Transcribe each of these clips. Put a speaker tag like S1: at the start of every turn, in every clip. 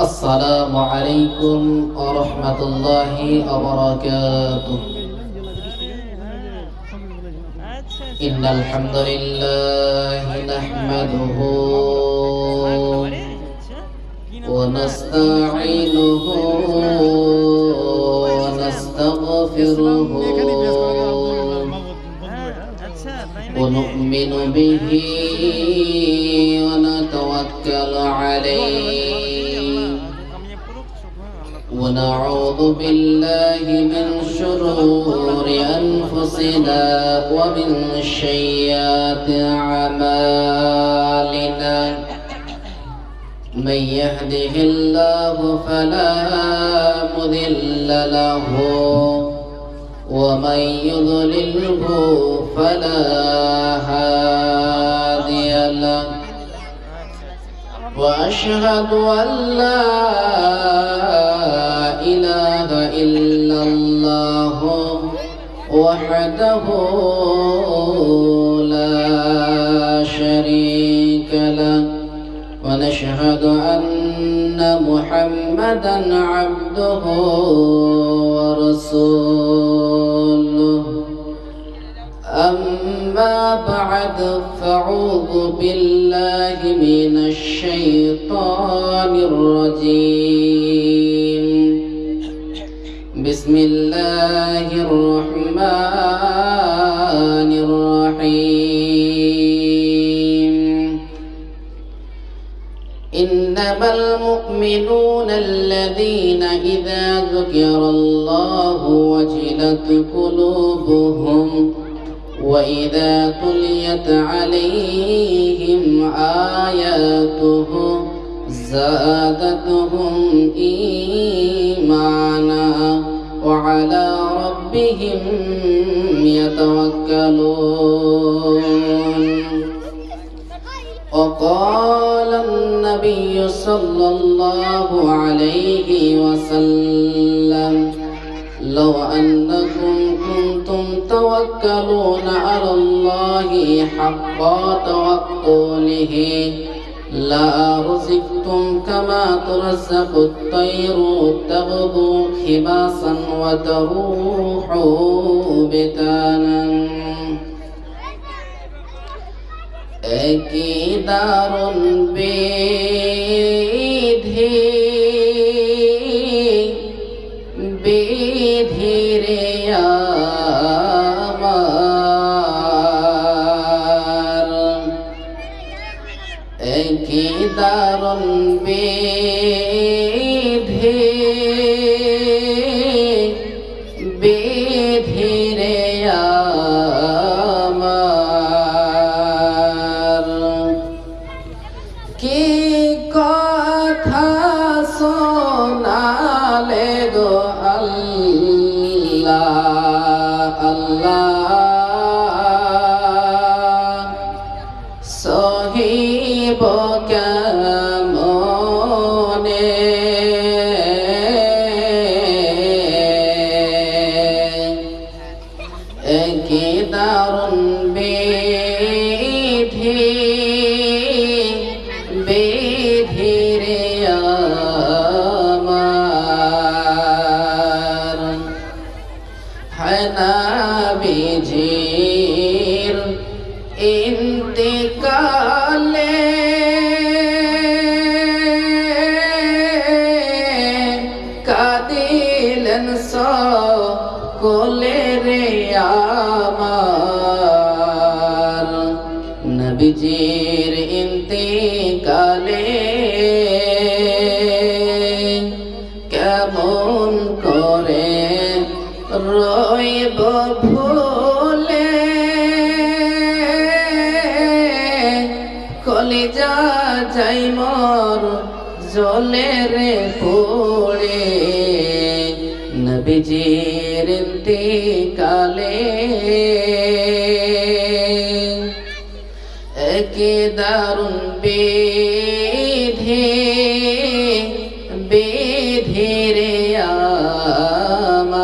S1: السلام عليكم ورحمة الله وبركاته. إن الحمد لله نحمده ونستعينه ونستغفره ونؤمن به ونتوكل عليه ونعوذ بالله من شرور أنفسنا ومن سيئات أعمالنا. من يهده الله فلا مضل له ومن يضلله فلا هادي له. وأشهد أن لا إله إلا الله وحده لا شريك له. ونشهد أن محمدا عبده ورسوله. أما بعد فأعوذ بالله من الشيطان الرجيم. بسم الله الرحمن الرحيم. إنما المؤمنون الذين إذا ذكر الله وجلت قلوبهم وإذا تليت عليهم آياته زادتهم إيمانا وعلى ربهم يتوكلون. وقال النبي صلى الله عليه وسلم: لو أنكم كنتم توكلون على الله حق توكله لرزقتم كما ترزق الطير تغدو خماصا وتروح بطانا. একই দারুণ বিধিরে আমার, একই দারুণ বিধিরে আমার। কি কথা শোনালে গো আল্লাহ আল্লাহ, সহিব কেমনে কি দারুণ বিধিরে আমার। নবীজির ইন্তিকালে কাঁদিলেন সকলে রে আমার। নবীজির ইন্তিকালে কেমন করে রইব ভুলে, কলিজা যাই মোর জ্বলে রে পড়ে। নবীজির ইন্তিকালে কি দারুণ বিধিরে আমার।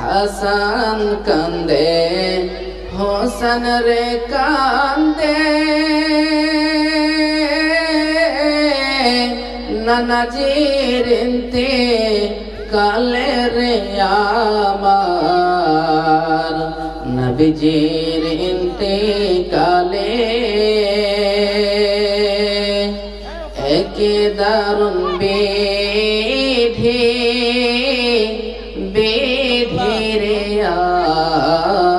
S1: হাসান কান্দে হোসেন রে কান্দে, নানাজির ইন্তেকালে রে আমার নবীজির ইন্তেকালে একে দারুণ বিধি রে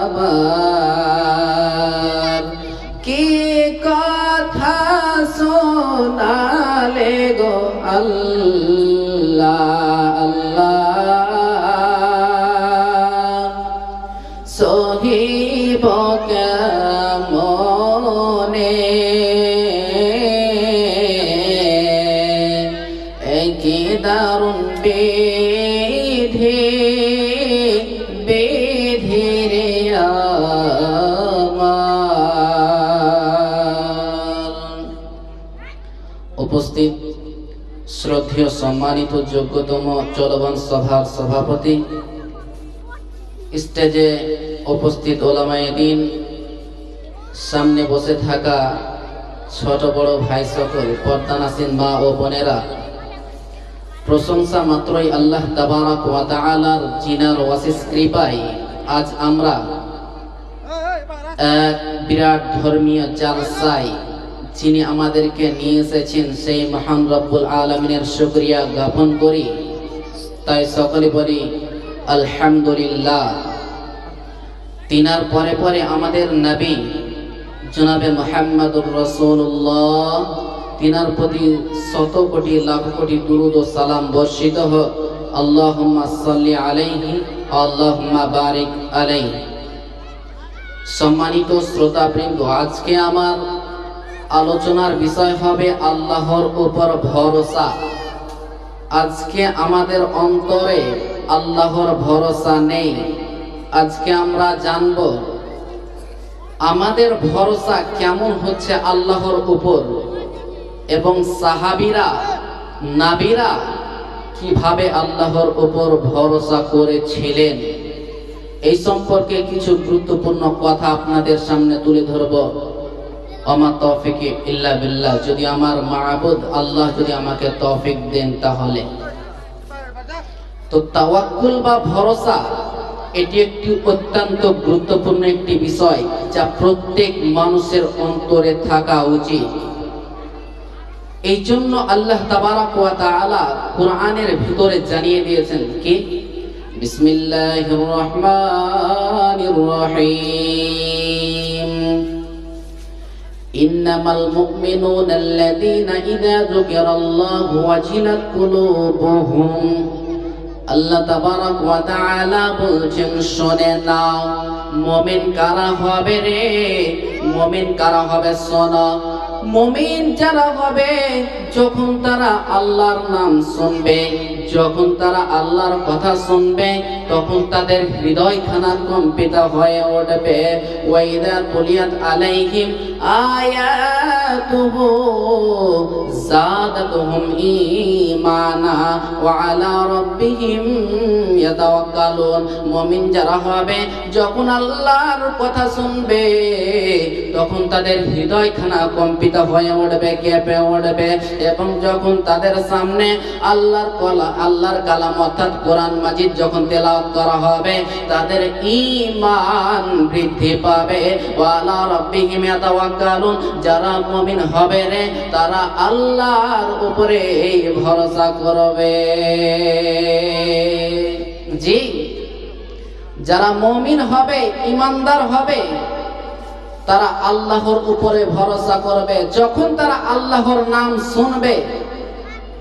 S1: আবার কি কথা শোনালে গো আল্লাহ আল্লাহ সহিব কেমনে একি দারুণ বিধি রে আমার। উপস্থিত শ্রদ্ধেয় সম্মানিত যোগ্যতম চলমান সভার সভাপতি, স্টেজে উপস্থিত ওলামায়ে দ্বীন, সামনে বসে থাকা ছোট বড় ভাই সকল, পর্দানাসীন মা ও বোনেরা, প্রশংসা মাত্রই আল্লাহ তাবারাক ওয়া তাআলার জিনার ওয়াসিস কৃপায় আজ আমরা এক বিরাট ধর্মীয় জালসায় যিনি আমাদেরকে নিয়ে এসেছেন সেই মহান রব্বুল আলামিনের শুকরিয়া জ্ঞাপন করি। তাই সকলে বলি আলহামদুলিল্লাহ। তিনার পরে পরে আমাদের নবী জনাবে মুহাম্মদুর রাসূলুল্লাহ, তিনার প্রতি শত কোটি লাখ কোটি দুরূদ ও সালাম বর্ষিত হোক। আল্লাহুম্মা সাল্লি আলাইহি আল্লাহুম্মা বারিক আলাইহি। সম্মানিত শ্রোতাবৃন্দ, আজকে আমার আলোচনার বিষয় হবে আল্লাহর উপর ভরসা। আজকে আমাদের অন্তরে আল্লাহর ভরসা নেই। আজকে আমরা জানব আমাদের ভরসা কেমন হচ্ছে আল্লাহর উপর, এবং সাহাবীরা নবীরা কিভাবে আল্লাহর উপর ভরসা করেছিলেন, এই সম্পর্কে কিছু গুরুত্বপূর্ণ কথা আপনাদের সামনে তুলে ধরব। আমা তৌফিক ইল্লা বিল্লাহ, যদি আমার মাবুদ আল্লাহ যদি আমাকে তৌফিক দেন তাহলে। তো তাওয়াক্কুল বা ভরসা এটি একটি অত্যন্ত গুরুত্বপূর্ণ একটি বিষয়, যা প্রত্যেক মানুষের অন্তরে থাকা উচিত। এই জন্য আল্লাহ তাবারাক ওয়া তাআলা কুরআনের ভিতরে জানিয়ে দিয়েছেন কি, বিসমিল্লাহির রহমানির রহিম, ইন্নামাল মুমিনুনাল্লাযীনা ইযা যুকিরাল্লাহু ওয়াজিলাত কুলুবুহুম। আল্লাহ তাবারাক ওয়া তাআলা বলছেন, শুনে নাও মুমিন কারা হবে রে, মুমিন কারা হবে শোনো। মুমিন যারা হবে যখন তারা আল্লাহর নাম শুনবে, যখন তারা আল্লাহর কথা শুনবে, তখন তাদের হৃদয়খানা কম্পিত হয়ে উঠবে। ওয়াইদা তুলিয়াত আলাইহিম আয়াতুহু যাদাতুহুম ঈমানা ওয়া আলা রাব্বিহিম ইয়াতাওয়াক্কালুন। মুমিন যারা হবে যখন আল্লাহর কথা শুনবে, তখন তাদের হৃদয়খানা কম্পিত হয়ে উঠবে, কেঁপে উঠবে, এবং যখন তাদের সামনে আল্লাহর কালাম অর্থাৎ কোরআন মাজিদ যখন তেলাওয়াত করা হবে, তাদের ঈমান বৃদ্ধি পাবে। ওয়া আলা রাব্বিহিম ইয়াতাওয়াক্কালুন, যারা মুমিন হবে রে তারা আল্লাহর উপরে ভরসা করবে। জি, যারা মুমিন হবে, ঈমানদার হবে, তারা আল্লাহর উপরে ভরসা করবে। যখন তারা আল্লাহর নাম শুনবে,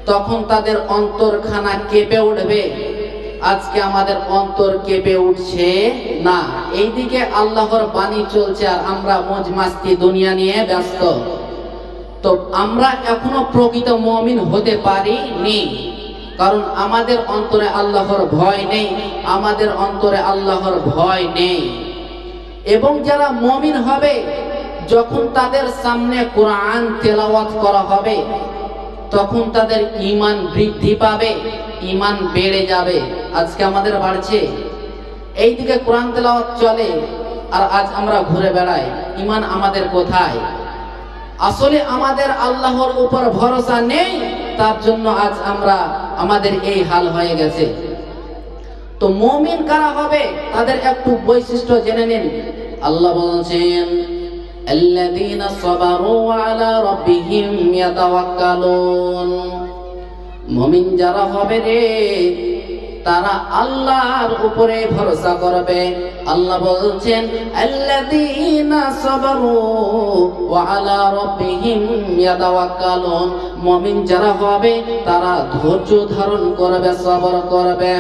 S1: তখন তাদের অন্তরখানা কেঁপে উঠবে। আজকে আমাদের অন্তর কেঁপে উঠছে না, এইদিকে আল্লাহর বাণী চলছে আর আমরা মজ মাস্তি দুনিয়া নিয়ে ব্যস্ত। তো আমরা এখনো প্রকৃত মুমিন হতে পারিনি, কারণ আমাদের অন্তরে আল্লাহর ভয় নেই, আমাদের অন্তরে আল্লাহর ভয় নেই। এবং যারা মুমিন হবে, যখন তাদের সামনে কোরআন তেলাওয়াত করা হবে, তখন তাদের ঈমান বৃদ্ধি পাবে, ঈমান বেড়ে যাবে। আজকে আমাদের বাড়ছে, এইদিকে কোরআন তেলাওয়াত চলে আর আজ আমরা ঘুরে বেড়াই, ঈমান আমাদের কোথায়? আসলে আমাদের আল্লাহর উপর ভরসা নেই, তার জন্য আজ আমাদের এই হাল হয়ে গেছে। তো মুমিন কারা হবে তাদের একটু বৈশিষ্ট্য জেনে নিন। আল্লাহ বলছেন আল্লাযীনা সাবারু ওয়া আলা রাব্বিহিম ইয়াতাওয়াক্কালুন। মুমিন যারা হবে রে তারা আল্লাহর উপরে ভরসা করবে। আল্লাহ বলছেন আল্লাযীনা সাবারু ওয়া আলা রাব্বিহিম ইয়াতাওয়াক্কালুন। মুমিন যারা হবে তারা ধৈর্য ধারণ করবে, সবর করবে।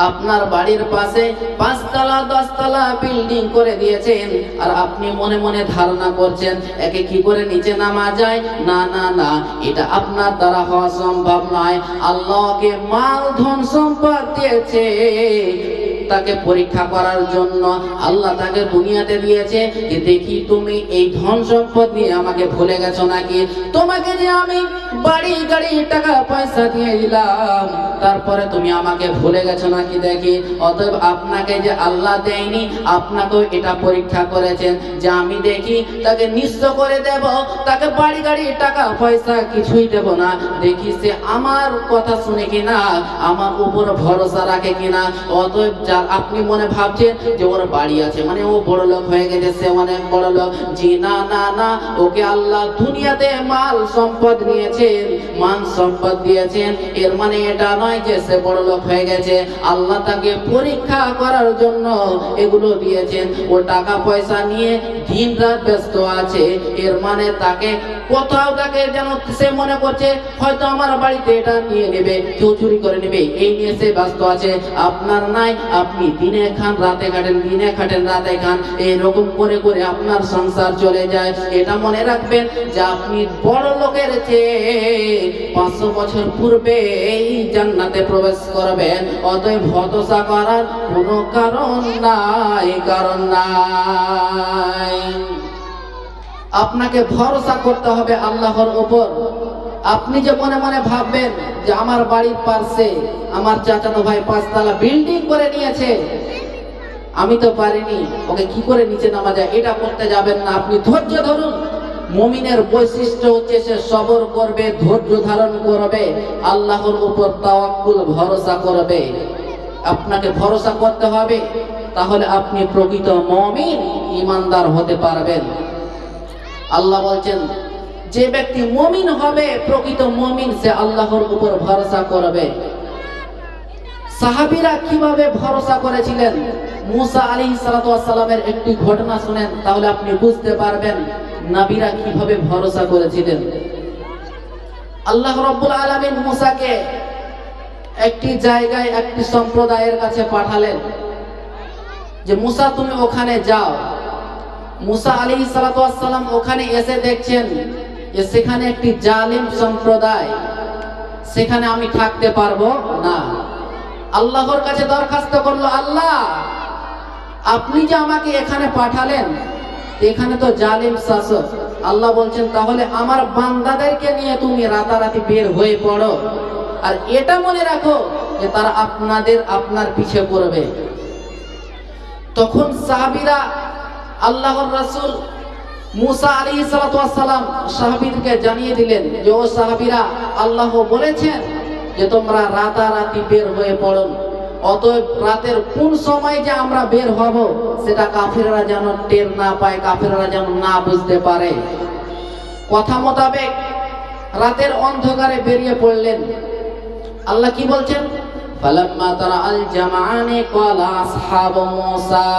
S1: আপনার বাড়ির পাশে 5 তলা 10 তলা বিল্ডিং করে দিয়েছেন, আর আপনি মনে মনে ধারণা করছেন একে কি করে নিচে নামা যায়। না না না, এটা আপনার দ্বারা হওয়া সম্ভব নয়। আল্লাহকে মাল ধন সম্পদ দিয়েছে তাকে পরীক্ষা করার জন্য। আল্লাহ তাকে দুনিয়াতে দিয়েছে যে দেখি তুমি এই ধন সম্পদ নিয়ে আমাকে ভুলে গেছো নাকি। তোমাকে যে আমি বাড়ি গাড়ি টাকা পয়সা দিয়ে দিলাম, তারপরে তুমি আমাকে ভুলে গেছো নাকি দেখি। অতএব আপনাকে যে আল্লাহ দেয়নি, আপনাকেও এটা পরীক্ষা করেছেন যে আমি দেখি তাকে নিঃস্ব করে দেব, তাকে বাড়ি গাড়ি টাকা পয়সা কিছুই দেব না, দেখি সে আমার কথা শুনে কিনা, আমার উপর ভরসা রাখে কিনা। অতএব আপনি মনে ভাবছেন যে ওর বাড়ি আছে মানে ও বড় লোক হয়ে গেছে, সে অনেক বড় লোক। জি না না না, ওকে আল্লাহ দুনিয়াতে মাল সম্পদ নিয়েছেন, মান সম্পদ দিয়েছেন, এর মানে এটা নয় যে সে বড় লোক হয়ে গেছে। আল্লাহ তাকে পরীক্ষা করার জন্য এগুলো দিয়েছেন। ও টাকা পয়সা নিয়ে দিন রাত ব্যস্ত আছে, এর মানে তাকে কোথাও তাকে যেন সে মনে করছে হয়তো আমার বাড়িতে এটা নিয়ে নেবে, কেউ চুরি করে নেবে, এই নিয়ে সে ব্যস্ত আছে। আপনার নাই, আপনি দিনে খান রাতে খাটেন, দিনে খাটেন রাতে খান, এইরকম করে করে আপনার সংসার চলে যায়। এটা মনে রাখবেন যে আপনি বড় লোকের চেয়ে 500 বছর পূর্বে এই জান্নাতে প্রবেশ করবেন। অতএব হতাশা করার কোনো কারণ নাই, কারণ নাই। আপনাকে ভরসা করতে হবে আল্লাহর উপর। আপনি যে মনে মনে ভাববেন যে আমার বাড়ির পাশে আমার চাচাতো ভাই 5 তলা বিল্ডিং করে নিয়েছে, আমি তো পারিনি, ওকে কি করে নিচে নামা যায়, এটা করতে যাবেন না। আপনি ধৈর্য ধরুন। মুমিনের বৈশিষ্ট্য হচ্ছে সে সবর করবে, ধৈর্য ধারণ করবে, আল্লাহর উপর তাওয়াক্কুল ভরসা করবে। আপনাকে ভরসা করতে হবে, তাহলে আপনি প্রকৃত মুমিন ঈমানদার হতে পারবেন। আল্লাহ বলছেন যে ব্যক্তি মুমিন হবে, প্রকৃত মুমিন, সে আল্লাহর উপর ভরসা করবে। সাহাবীরা কিভাবে ভরসা করেছিলেন? মুসা আলাইহিস সালাতু ওয়াস সালামের একটি ঘটনা শুনেন, তাহলে আপনি বুঝতে পারবেন নবীরা কিভাবে ভরসা করেছিলেন। আল্লাহ রাব্বুল আলামিন মুসাকে একটি জায়গায় একটি সম্প্রদায়ের কাছে পাঠালেন যে মুসা তুমি ওখানে যাও। মুসা আলাইহিস সালাতু ওয়াস সালাম ওখানে এসে দেখছেন যে সেখানে একটি জালিম সম্প্রদায়, সেখানে আমি থাকতে পারবো না। আল্লাহর কাছে দরখাস্ত করলো, আল্লাহ আপনি যে আমাকে এখানে পাঠালেন, এখানে তো জালিম শাসক। আল্লাহ বলছেন তাহলে আমার বান্দাদেরকে নিয়ে তুমি রাতারাতি বের হয়ে পড়ো, আর এটা মনে রাখো যে তারা আপনার পিছে পড়বে। তখন সাহাবীরা আল্লাহর রাসূল মুসা আলাইহিস সালাতু ওয়াস সালাম সাহাবীদেরকে জানিয়ে দিলেন যে ও সাহাবীরা, আল্লাহ বলেছেন যে তোমরা রাতারাতি বের হয়ে পড়ো। অতএব রাতের কোন সময় যে আমরা বের হব সেটা কাফেররা যেন টের না পায়, কাফেররা যেন না বুঝতে পারে। কথা মোতাবেক রাতের অন্ধকারে বেরিয়ে পড়লেন। আল্লাহ কি বলছেন? ফালাম্মা তারাআল জামাআনি ক্বালা আসহাবু মূসা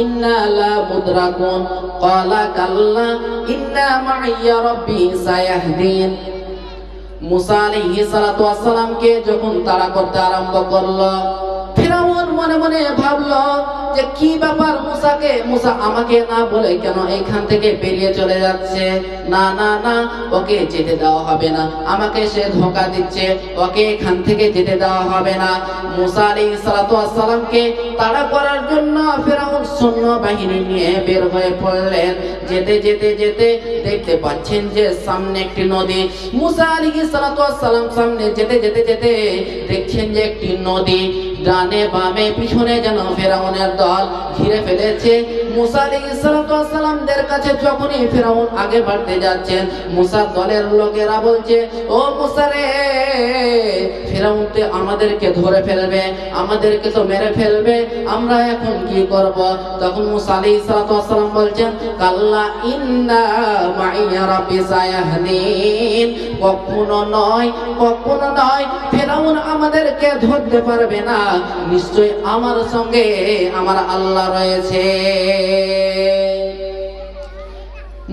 S1: ইন্না লা মুদরাকুন ক্বালা কাল্লা ইন্না মাইয়া রাব্বি সায়াহদিন। মুসা আলাইহিস সালাতু ওয়াস সালামকে যখন তাড়া করতে আরম্ভ করলো, ফিরআউন মনে মনে ভাবলো যে কি ব্যাপার, মুসা আমাকে না বলে কেন এইখান থেকে বেরিয়ে চলে যাচ্ছে। না না না, ওকে যেতে দেওয়া হবে না, আমাকে সে ধোঁকা দিচ্ছে, ওকে এখান থেকে যেতে দেওয়া হবে না। মুসা আলাইহিস সালাতু ওয়াস সালামকে তাড়া করার জন্য ফিরআউন সৈন্য বাহিনী নিয়ে বের হয়ে পড়লেন। যেতে যেতে যেতে দেখতে পাচ্ছেন যে সামনে একটি নদী। মুসা আলাইহিস সালাতু ওয়াস সালাম সামনে যেতে যেতে যেতে দেখছেন যে একটি নদী, ডানে বামে পিছনে যেন ফিরআউনের দল ঘিরে ফেলেছে। মুসা আলাইহিস সালামদের কাছে যখনই ফিরাউন আগে বাড়তে যাচ্ছেন, মুসার দলের লোকেরা বলছে, ও মুসা রে, ফিরাউন তো আমাদেরকে ধরে ফেলবে, আমাদেরকে তো মেরে ফেলবে, আমরা এখন কি করব? তখন মুসা আলাইহিস সালাম বলছেন, কাল্লা ইন্না মাইয়া রাব্বি সায়াহদিন, কখনো নয়, কখনো নয়, ফিরাউন আমাদেরকে ধরতে পারবে না, নিশ্চয় আমার সঙ্গে আমার আল্লাহ রয়েছে।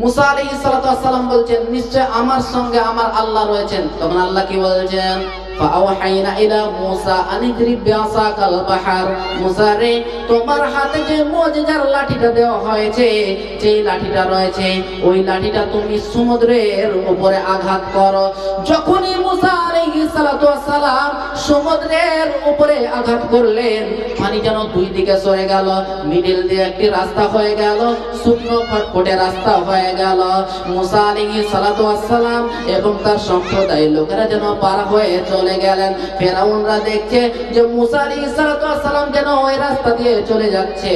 S1: মুসা আলাইহিস সালাম বলছেন, নিশ্চয় আমার সঙ্গে আমার আল্লাহ রয়েছেন। তখন আল্লাহ কি বলছেন? ফাআওহাইনা ইলা মুসা আন ইদরিব বিআসাকাল বাহর, মুসা রে, তোমার হাতে যে মুজিজার লাঠিটা দেওয়া হয়েছে, যে লাঠিটা রয়েছে, ওই লাঠিটা তুমি সমুদ্রের উপরে আঘাত করো। যখনই মুসা আলাইহিস সালাম সমুদ্রের উপরে আঘাত করলেন, পানি যেন দুই দিকে সরে গেল, মিডল দিয়ে একটি রাস্তা হয়ে গেল, শুকনো ফটফটে রাস্তা হয়ে গেল। মুসা আলাইহিস সালাম এবং তার সম্প্রদায়ের লোকেরা যেন পার হয়ে চলে গেলেন। ফেরাউনরা দেখছে যে মুসা আলাইহিস সালাম যেন ওই রাস্তা দিয়ে চলে যাচ্ছে।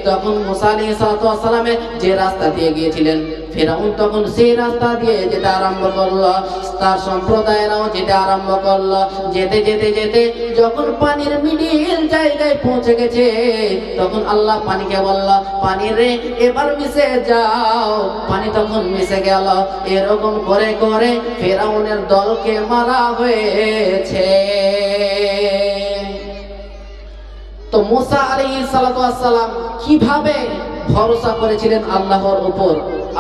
S1: তখন মুসা আলাইহিস সালামের যে রাস্তা দিয়ে গিয়েছিলেন, ফেরাউন তখন সেই রাস্তা দিয়ে যেতে আরম্ভ করলো, তার সম্প্রদায়েরাও যেতে আরম্ভ করলো। যেতে যেতে যেতে যখন পানির মিডিল জায়গায় পৌঁছে গেছে, তখন আল্লাহ পানিকে বলল, পানি রে, এবার মিশে যাও। পানি তখন মিশে গেল। এরকম করে করে ফেরাউনের দলকে মারা হয়েছে। তো মুসা আলাইহিস সালাম কিভাবে ভরসা করেছিলেন আল্লাহর উপর,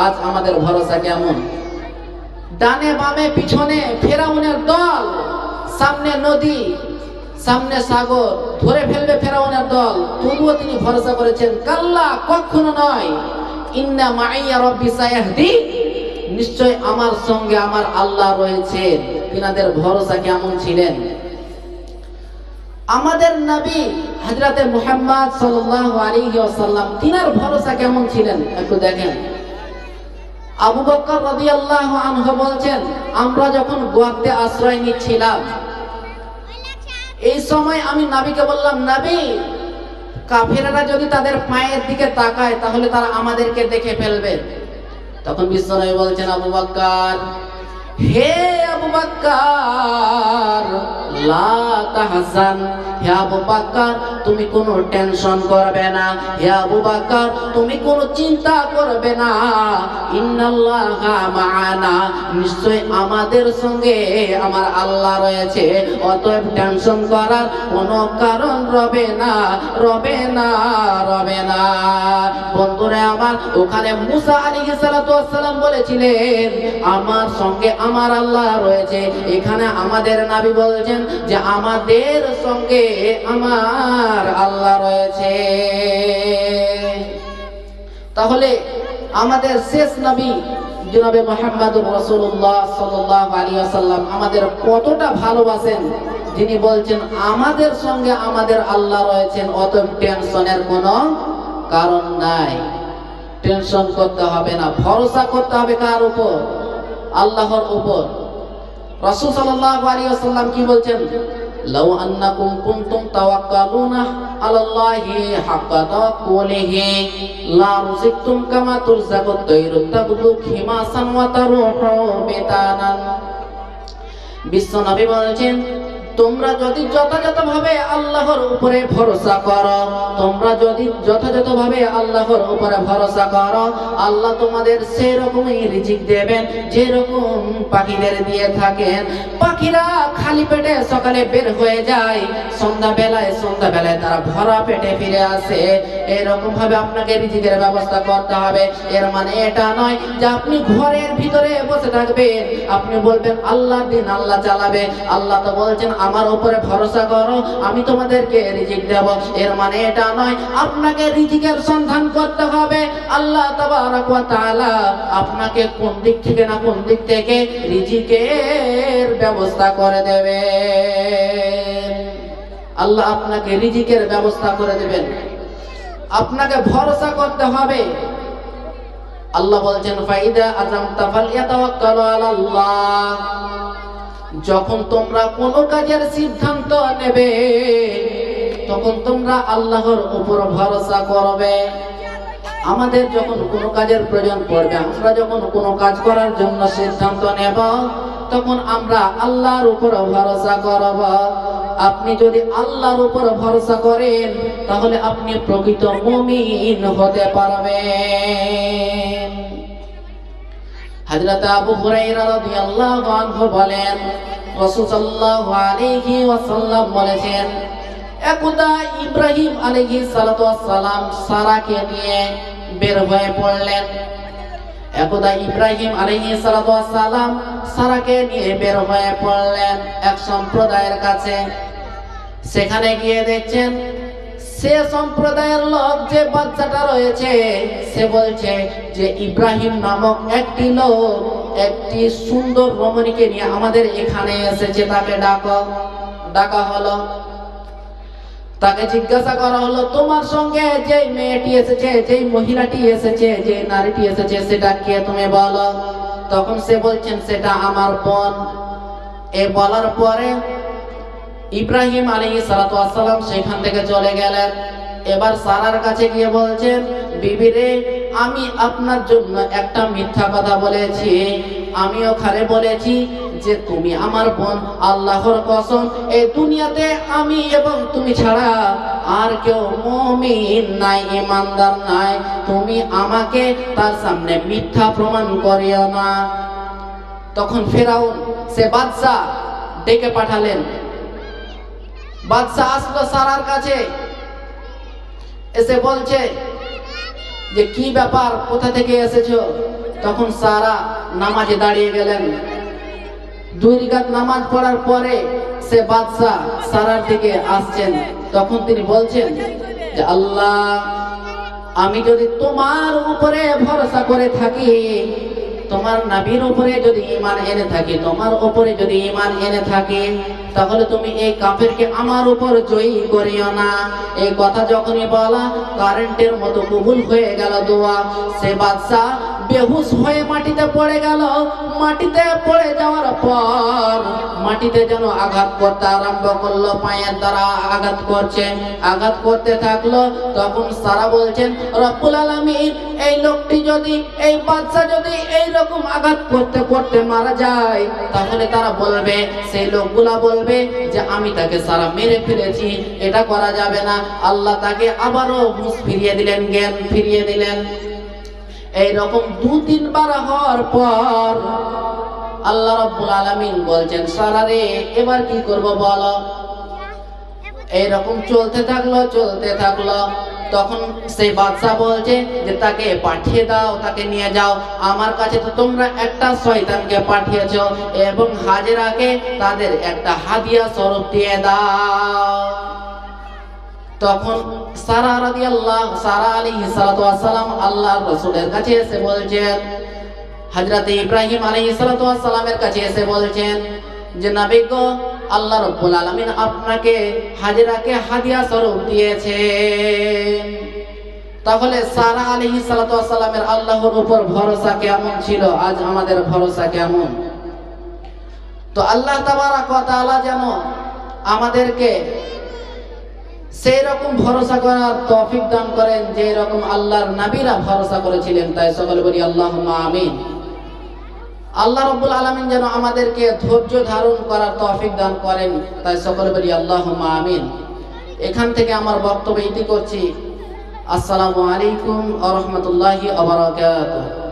S1: আজ আমাদের ভরসা কেমন? ডানে বামে পিছনে ফেরাউনের দল, সামনে নদী, সামনে সাগর, ধরে ফেলবে ফেরাউনের দল, তবুও তিনি ভরসা করেছেন, কাল্লা, কখনো নয়, ইন্না মাইয়া রাব্বি সায়াহদিন, নিশ্চয় আমার সঙ্গে আমার আল্লাহ রয়েছেন। তিনাদের ভরসা কেমন ছিলেন? আমাদের নবী হযরতে মুহাম্মদ সাল্লাল্লাহু আলাইহি ওয়াসাল্লাম, তিনার ভরসা কেমন ছিলেন একটু দেখেন। আবু বকর রাদিয়াল্লাহু আনহু বলছেন, আমরা যখন গোয়াতে আশ্রয় নিচ্ছিলাম, এই সময় আমি নবীকে বললাম, নবী, কাফেররা যদি তাদের পায়ের দিকে তাকায় তাহলে তারা আমাদেরকে দেখে ফেলবে। তখন বিশ্বনবী বলছেন, আবু বকর, হে আবু বকর, লা তাহজান, হে আবু বকর, তুমি কোনো টেনশন করবে না, হে আবু বকর, তুমি কোনো চিন্তা করবে না, ইন্নাল্লাহা মাআনা, নিশ্চয় আমাদের সঙ্গে আমার আল্লাহ রয়েছে, অতএব টেনশন করার কোনো কারণ রবে না, রবে না, রবে না। বন্ধুরা আমার, ওখানে মুসা আলাইহিস সালাম বলেছিলেন, আমার সঙ্গে আমার আল্লাহ রয়েছে। এখানে আমাদের নবী বলছেন যে আমাদের সঙ্গে আমার আল্লাহ রয়েছে। তাহলে আমাদের শেষ নবী জনাবে মুহাম্মদুর রাসূলুল্লাহ সাল্লাল্লাহু আলাইহি ওয়াসাল্লাম আমাদের কতটা ভালোবাসেন, যিনি বলছেন আমাদের সঙ্গে আমাদের আল্লাহ রয়েছেন, অতএব টেনশনের কোনো কারণ নাই, টেনশন করতে হবে না। ভরসা করতে হবে কার উপর? আল্লাহর উপর। রাসূল সাল্লাল্লাহু আলাইহি ওয়াসাল্লাম কি বলছেন? লাউ আন্নাকুম কুনতুম তাওয়াক্কালুনা আলাল্লাহি হাক্কা তাওয়াক্কুলিহি লা রুজিকতুম কামা তুরজাকুত তায়রু তাবদু খিমাসান ওয়া তারুহু বিতানান। বিশ্বনবী বলেছেন, তোমরা যদি যথাযথভাবে আল্লাহর উপরে ভরসা করো, তোমরা যদি যথাযথভাবে আল্লাহর উপরে ভরসা করো, আল্লাহ তোমাদের সেরকমই রিজিক দেবেন যেরকম পাখিদের দিয়ে থাকেন। পাখিরা খালি পেটে সকালে বের হয়ে যায়, সন্ধ্যাবেলায় তারা ভরা পেটে ফিরে আসে। এরকম ভাবে আপনাকে রিজিকের ব্যবস্থা করতে হবে। এর মানে এটা নয় যে আপনি ঘরের ভিতরে বসে থাকবেন, আপনি বলবেন আল্লাহ দিন আল্লাহ চালাবে। আল্লাহ তো বলছেন আমার উপরে ভরসা করো, আমি তোমাদেরকে রিজিক দেব। এর মানে এটা নয়, আপনাকে রিজিকের সন্ধান করতে হবে। আল্লাহ তাবারক ওয়া তাআলা আপনাকে কোন দিক থেকে না কোন দিক থেকে রিজিকের ব্যবস্থা করে দেবে। আল্লাহ আপনাকে রিজিকের ব্যবস্থা করে দেবেন। আপনাকে ভরসা করতে হবে। আল্লাহ বলছেন, ফাইদা আযামতা ফালইয়াতাওয়াক্কালু আলাল্লাহ, যখন তোমরা কোনো কাজের সিদ্ধান্ত নেবে তখন তোমরা আল্লাহর উপর ভরসা করবে। আমাদের যখন কোনো কাজের প্রয়োজন পড়বে, আমরা যখন কোনো কাজ করার জন্য সিদ্ধান্ত নেব, তখন আমরা আল্লাহর উপর ভরসা করব। আপনি যদি আল্লাহর উপর ভরসা করেন তাহলে আপনি প্রকৃত মুমিন হতে পারবেন। হযরত আবু হুরায়রা রাদিয়াল্লাহু আনহু বলেন, রাসূল সাল্লাল্লাহু আলাইহি ওয়াসাল্লাম বলেছেন, একদা ইব্রাহিম আলাইহিস সালাতু ওয়াস সালাম সারাকে নিয়ে বের হয়ে পড়লেন। একদা ইব্রাহিম আলাইহিস সালাতু ওয়াস সালাম সারাকে নিয়ে বের হয়ে পড়লেন এক সম্প্রদায়ের কাছে। সেখানে গিয়ে দেখছেন সে সম্প্রদায়ের লোক, যে বাচ্চাটা রয়েছে, সে বলছে যে ইব্রাহিম নামক একটি লোক একটি সুন্দর রমণীকে নিয়ে আমাদের এখানে এসেছে, তাকে ডাকা হলো। তাকে জিজ্ঞাসা করা হলো, তোমার সঙ্গে যে মেয়েটি এসেছে, যে মহিলাটি এসেছে, যে নারীটি এসেছে, সেটা কে তুমি বলো। তখন সে বলছেন সেটা আমার বোন। এ বলার পরে ইব্রাহিম আলাইহিস সালাতু ওয়াস সালাম সেখান থেকে চলে গেলেন। এবার সারার কাছে গিয়ে বলছেন, বিবি রে, আমি আপনার জন্য একটা মিথ্যা কথা বলেছি। আমি ওখানে বলেছি যে তুমি আমার বোন। আল্লাহর কসম, এই দুনিয়াতে আমি এবং তুমি ছাড়া আর কেউ মুমিন নাই, ঈমানদার নাই। তুমি আমাকে তার সামনে মিথ্যা প্রমাণ করিও না। তখন ফেরাউন সে বাদশা ডেকে পাঠালেন। বাদশা আসলো সারার কাছে, এসে বলছে যে কি ব্যাপার, কোথা থেকে এসেছো? তখন সারা নামাজে দাঁড়িয়ে গেলেন। 2 রাকাত নামাজ পড়ার পরে সে বাদশা সারার দিকে আসছেন। তখন তিনি বলছেন যে আল্লাহ, আমি যদি তোমার উপরে ভরসা করে থাকি, তোমার নবীর উপরে যদি ঈমান এনে থাকি, তোমার উপরে যদি ঈমান এনে থাকি, তাহলে তুমি এই কাফেরকে আমার উপর জয়ী করিও না। এই কথা যখনই বলা, কারেন্টের মতো কবুল হয়ে গেল দোয়া। সে বাদশা বেহুশ হয়ে মাটিতে পড়ে গেল। মাটিতে পড়ে যাওয়ার পর মাটিতে যেন আঘাত করতে আরম্ভ করলো, পায়ের দ্বারা আঘাত করতে থাকলো। তখন সারা বলছেন, রব্বুল আলামিন, এই লোকটি যদি, এই বাদশা যদি এই রকম আঘাত করতে করতে মারা যায়, তাহলে তারা বলবে, সেই লোকগুলা বলবে যে আমি তাকে সারা মেরে ফেলেছি, এটা করা যাবে না। আল্লাহ তাকে আবারও হুঁশ ফিরিয়ে দিলেন, জ্ঞান ফিরিয়ে দিলেন। এইরকম 2-3 বার হওয়ার পর আল্লাহ রাব্বুল আলামিন বলছেন, সারা রে, এবার কি করব বলো। এইরকম চলতে থাকলো। তখন সেই বাদশা বলছে যে তাকে পাঠিয়ে দাও, তাকে নিয়ে যাও। আমার কাছে তো তোমরা একটা শয়তানকে পাঠিয়েছো, এবং হাজেরাকে তাদের একটা হাদিয়া স্বরূপ দিয়ে দাও। তখন সারা আলাইহিস সালাতু ওয়াস সালাম আল্লাহর রাসূলের কাছে এসে বলছেন, হযরত ইব্রাহিম আলাইহিস সালাতু ওয়াস সালামের কাছে এসে বলছেন যে নবী গো, আল্লাহ রাব্বুল আলামিন আপনাকে হাজেরাকে হাদিয়া স্বরূপ দিয়েছেন। তাহলে সারা আলাইহিস সালাতু ওয়াস সালামের আল্লাহর উপর ভরসা কেমন ছিল, আজ আমাদের ভরসা কেমন? তো আল্লাহ তাবারাক ওয়া তাআলা যেন আমাদেরকে সেই রকম ভরসা করার তৌফিক দান করেন যে রকম আল্লাহর নবীরা ভরসা করেছিলেন। তাই সকলে বলি আল্লাহুম্মা আমিন। আল্লাহ রাব্বুল আলামিন যেন আমাদেরকে ধৈর্য ধারণ করার তৌফিক দান করেন। তাই সকলে বলি আল্লাহুম্মা আমিন। এখান থেকে আমার বক্তব্য ইতি করছি। আসসালামু আলাইকুম ওয়া রাহমাতুল্লাহি ওয়া বারাকাতুহু।